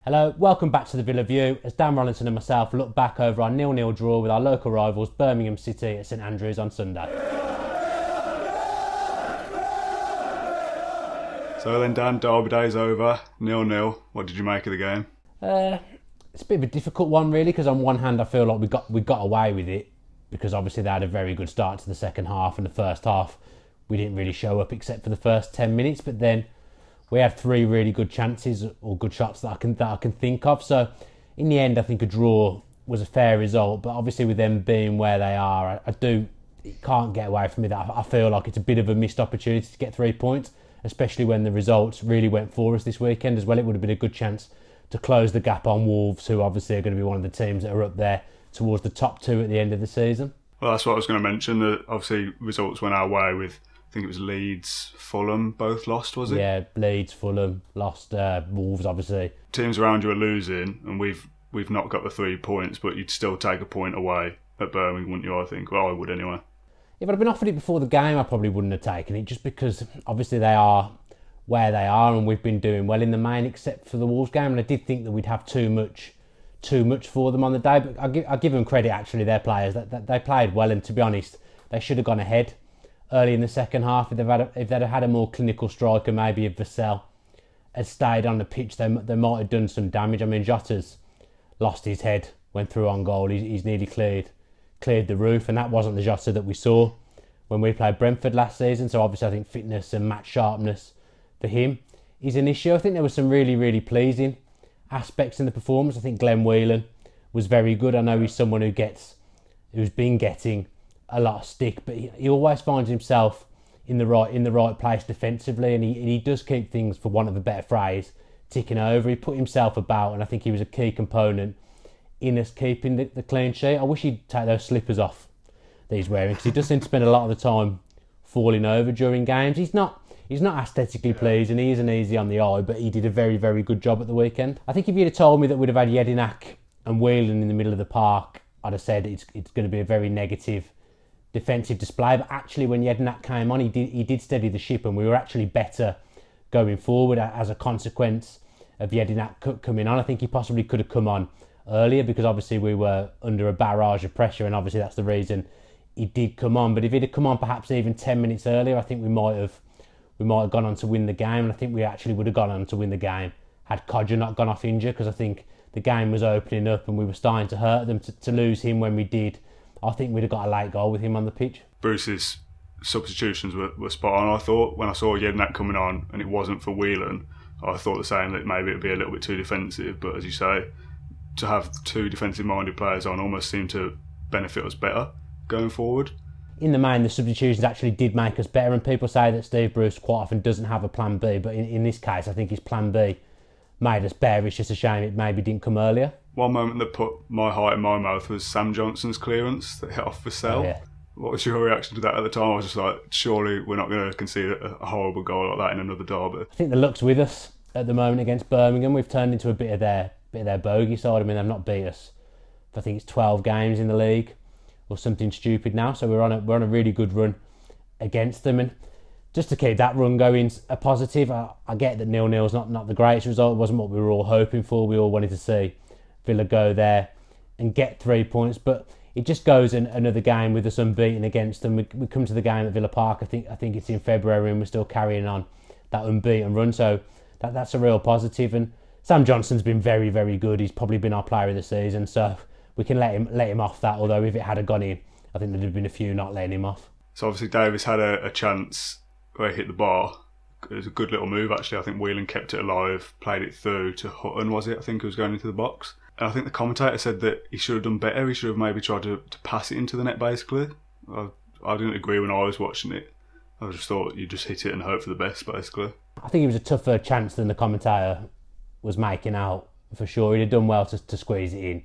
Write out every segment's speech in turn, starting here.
Hello, welcome back to the Villa View as Dan Rolinson and myself look back over our 0-0 draw with our local rivals Birmingham City at St Andrews on Sunday. So then Dan, Derby day's over, 0-0. What did you make of the game? It's a bit of a difficult one really, because on one hand I feel like we got away with it because obviously they had a very good start to the second half, and the first half we didn't really show up except for the first 10 minutes, but then we had three really good chances or good shots that I can think of. So in the end, I think a draw was a fair result. But obviously, with them being where they are, it can't get away from me that I feel like it's a bit of a missed opportunity to get 3 points, especially when the results really went for us this weekend as well. It would have been a good chance to close the gap on Wolves, who obviously are going to be one of the teams that are up there towards the top two at the end of the season. Well, that's what I was going to mention. That obviously results went our way with. I think it was Leeds, Fulham, both lost, was it? Yeah, Leeds, Fulham, lost. Wolves, obviously. Teams around you are losing, and we've not got the 3 points, but you'd still take a point away at Birmingham, wouldn't you? I think. Well, I would anyway. If I'd been offered it before the game, I probably wouldn't have taken it, just because obviously they are where they are, and we've been doing well in the main, except for the Wolves game. And I did think that we'd have too much for them on the day. But I give them credit, actually, their players. That they played well, and to be honest, they should have gone ahead early in the second half. If they'd have had a more clinical striker, maybe if Vassell had stayed on the pitch, they might have done some damage. I mean, Jota's lost his head, went through on goal. He's nearly cleared the roof, and that wasn't the Jota that we saw when we played Brentford last season. So obviously I think fitness and match sharpness for him is an issue. I think there were some really, really pleasing aspects in the performance. I think Glenn Whelan was very good. I know he's someone who's been getting a lot of stick, but he always finds himself in the right place defensively, and he does keep things, for want of a better phrase, ticking over. He put himself about, and I think he was a key component in us keeping the clean sheet. I wish he'd take those slippers off that he's wearing, because he does seem to spend a lot of the time falling over during games. He's not aesthetically pleasing, he isn't easy on the eye, but he did a very, very good job at the weekend. I think if you'd have told me that we'd have had Jedinak and Whelan in the middle of the park, I'd have said it's going to be a very negative defensive display. But actually, when Jedinak came on, he did steady the ship, and we were actually better going forward as a consequence of Jedinak coming on. I think he possibly could have come on earlier, because obviously we were under a barrage of pressure, and obviously that's the reason he did come on. But if he'd have come on perhaps even 10 minutes earlier, I think we might have gone on to win the game, and I think we actually would have gone on to win the game had Codger not gone off injured, because I think the game was opening up and we were starting to hurt them. To lose him when we did, I think we'd have got a late goal with him on the pitch. Bruce's substitutions were spot on, I thought. When I saw Jedinak coming on and it wasn't for Whelan, I thought the same, that maybe it would be a little bit too defensive. But as you say, to have two defensive-minded players on almost seemed to benefit us better going forward. In the main, the substitutions actually did make us better, and people say that Steve Bruce quite often doesn't have a plan B, but in this case I think his plan B made us better. It's just a shame it maybe didn't come earlier. One moment that put my heart in my mouth was Sam Johnson's clearance that hit off Vassell. Oh, yeah. What was your reaction to that at the time? I was just like, surely we're not going to concede a horrible goal like that in another derby. I think the luck's with us at the moment against Birmingham. We've turned into a bit of their bogey side. I mean, they've not beat us for, I think it's 12 games in the league or something stupid now. So we're on a really good run against them, and just to keep that run going, a positive. I get that 0-0 is not the greatest result. It wasn't what we were all hoping for. We all wanted to see Villa go there and get 3 points, but it just goes in another game with us unbeaten against them. We come to the game at Villa Park. I think it's in February, and we're still carrying on that unbeaten run. So that's a real positive. And Sam Johnson's been very, very good. He's probably been our player of the season. So we can let him off that. Although if it had gone in, I think there'd have been a few not letting him off. So obviously Davis had a chance where he hit the bar. It was a good little move actually. I think Whelan kept it alive, played it through to Hutton, was it? I think he was going into the box. And I think the commentator said that he should have done better. He should have maybe tried to pass it into the net, basically. I didn't agree when I was watching it. I just thought you just hit it and hope for the best, basically. I think it was a tougher chance than the commentator was making out, for sure. He'd have done well to squeeze it in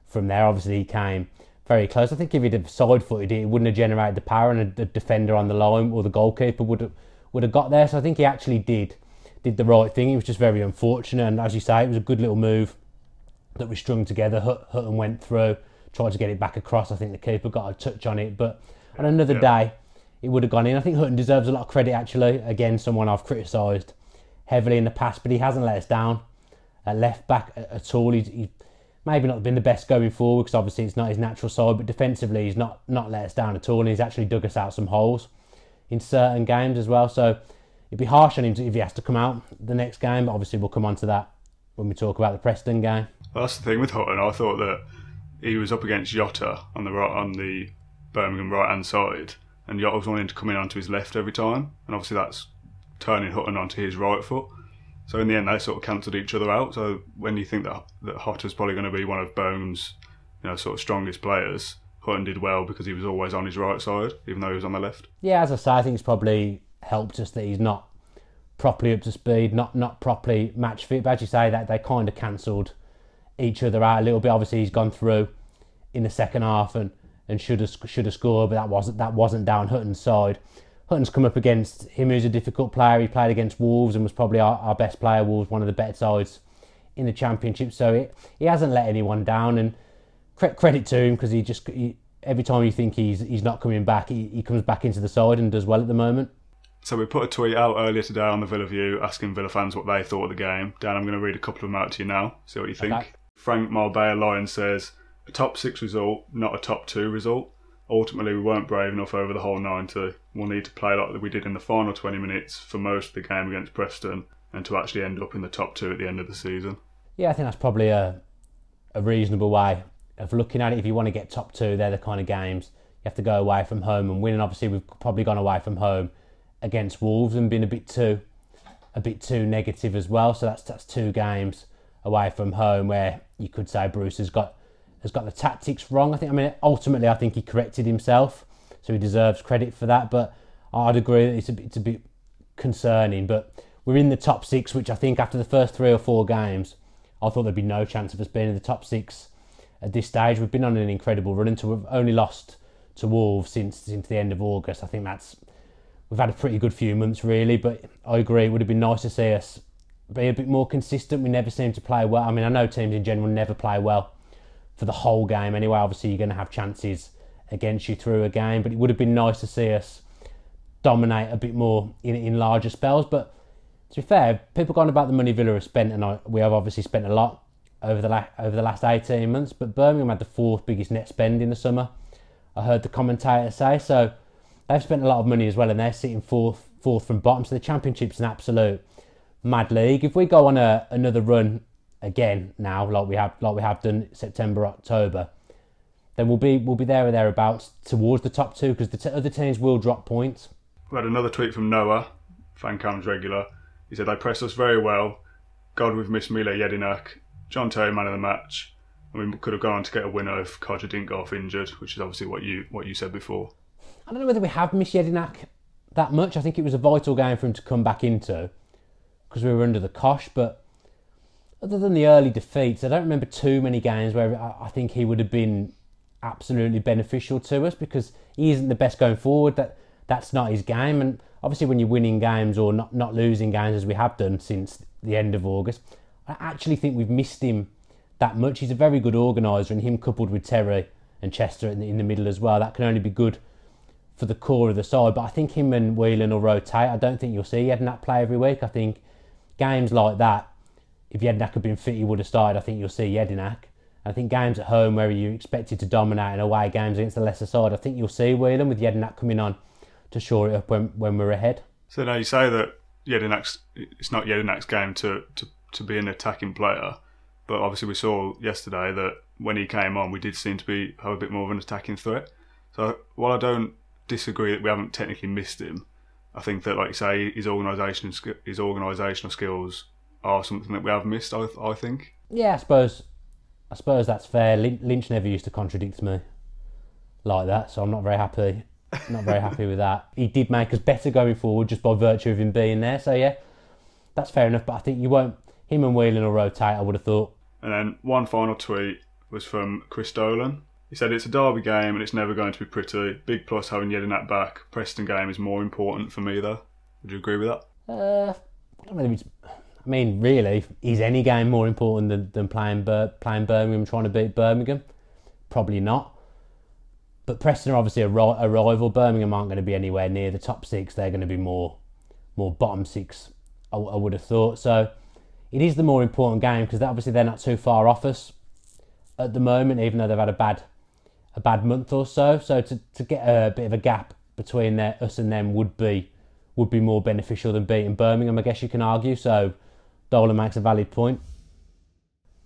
from there. Obviously, he came very close. I think if he'd have side-footed it, it wouldn't have generated the power, and the defender on the line or the goalkeeper would have got there. So I think he actually did the right thing. It was just very unfortunate, and as you say, it was a good little move that we strung together. Hutton went through, tried to get it back across. I think the keeper got a touch on it, but on another day, it would have gone in. I think Hutton deserves a lot of credit, actually. Again, someone I've criticised heavily in the past, but he hasn't let us down left back at all. He's maybe not been the best going forward because obviously it's not his natural side, but defensively he's not let us down at all, and he's actually dug us out some holes in certain games as well. So it'd be harsh on him if he has to come out the next game, but obviously we'll come on to that when we talk about the Preston game. Well, that's the thing with Hutton. I thought that he was up against Jota on the Birmingham right hand side, and Jota was wanting to come in onto his left every time, and obviously that's turning Hutton onto his right foot. So in the end, they sort of cancelled each other out. So when you think that Hotter's probably going to be one of Birmingham's, sort of strongest players, Hutton did well because he was always on his right side, even though he was on the left. Yeah, as I say, I think it's probably helped us that he's not properly up to speed, not properly match fit. But as you say, that they kind of cancelled each other out a little bit. Obviously, he's gone through in the second half and should have scored, but that wasn't down Hutton's side. Hutton's come up against him, who's a difficult player. He played against Wolves and was probably our best player. Wolves, one of the better sides in the Championship. So he hasn't let anyone down, and credit to him because every time you think he's not coming back, he comes back into the side and does well at the moment. So we put a tweet out earlier today on the Villa View asking Villa fans what they thought of the game. Dan, I'm going to read a couple of them out to you now, see what you think. Okay. Frank Marbella Lyon says, a top 6 result, not a top 2 result. Ultimately, we weren't brave enough over the whole 90. We'll need to play like we did in the final 20 minutes for most of the game against Preston and to actually end up in the top 2 at the end of the season. Yeah, I think that's probably a reasonable way of looking at it. If you want to get top 2, they're the kind of games you have to go away from home and win. And obviously, we've probably gone away from home against Wolves and been a bit too negative as well. So that's 2 games away from home where you could say Bruce has got the tactics wrong. Ultimately, I think he corrected himself, so he deserves credit for that. But I'd agree that it's a bit concerning. But we're in the top 6, which I think after the first 3 or 4 games, I thought there'd be no chance of us being in the top 6 at this stage. We've been on an incredible run until we've only lost to Wolves since the end of August. I think we've had a pretty good few months really. But I agree, it would have been nice to see us be a bit more consistent. We never seem to play well. I know teams in general never play well for the whole game anyway. Obviously, you're going to have chances against you through a game, but it would have been nice to see us dominate a bit more in larger spells. But to be fair, people gone about the money Villa have spent, and we have obviously spent a lot over the last 18 months, but Birmingham had the 4th biggest net spend in the summer, I heard the commentator say. So they've spent a lot of money as well, and they're sitting fourth from bottom. So the Championship's an absolute mad league. If we go on another run again now, like we have done September, October, then we'll be there or thereabouts towards the top 2 because the other teams will drop points. We had another tweet from Noah, Fancam's regular. He said, they pressed us very well. God, we've missed Mile Jedinak. John Terry, man of the match. And we could have gone on to get a winner if Kodja didn't go off injured, which is obviously what you said before. I don't know whether we have missed Jedinak that much. I think it was a vital game for him to come back into because we were under the cosh, but other than the early defeats, I don't remember too many games where I think he would have been absolutely beneficial to us because he isn't the best going forward. That's not his game. And obviously when you're winning games or not losing games as we have done since the end of August, I actually think we've missed him that much. He's a very good organiser, and him coupled with Terry and Chester in the middle as well, that can only be good for the core of the side. But I think him and Whelan will rotate. I don't think you'll see Jedinak play every week. I think games like that, if Jedinak had been fit, he would have started. I think you'll see Jedinak. I think games at home where you expected to dominate and away games against the lesser side, I think you'll see Whelan with Jedinak coming on to shore it up when we're ahead. So now you say that it's not Jedinak's game to be an attacking player, but obviously we saw yesterday that when he came on, we did seem to have a bit more of an attacking threat. So while I don't disagree that we haven't technically missed him, I think that, like you say, his organisational skills are something that we have missed. I think. Yeah, I suppose that's fair. Lynch never used to contradict me like that, so I'm not very happy. Not very happy with that. He did make us better going forward just by virtue of him being there. So yeah, that's fair enough. But I think you won't. Him and Whelan will rotate, I would have thought. And then one final tweet was from Chris Dolan. He said, it's a derby game and it's never going to be pretty. Big plus having Jedinak back. Preston game is more important for me though. Would you agree with that? I don't know. I mean, really, is any game more important than playing Birmingham, trying to beat Birmingham? Probably not. But Preston are obviously a rival. Birmingham aren't going to be anywhere near the top 6. They're going to be more bottom 6, I would have thought. So it is the more important game because obviously they're not too far off us at the moment, even though they've had a bad month or so. So to get a bit of a gap between us and them would be more beneficial than beating Birmingham, I guess you can argue. So Dolan makes a valid point.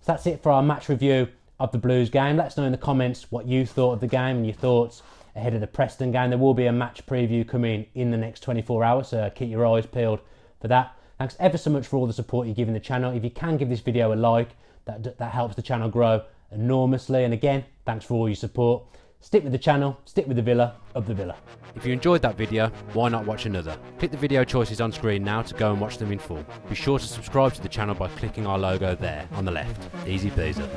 So that's it for our match review of the Blues game. Let us know in the comments what you thought of the game and your thoughts ahead of the Preston game. There will be a match preview coming in the next 24 hours, so keep your eyes peeled for that. Thanks ever so much for all the support you're giving the channel. If you can give this video a like, that helps the channel grow enormously. And again, thanks for all your support. Stick with the channel, stick with the Villa, up the Villa. If you enjoyed that video, why not watch another? Click the video choices on screen now to go and watch them in full. Be sure to subscribe to the channel by clicking our logo there on the left. Easy peasy.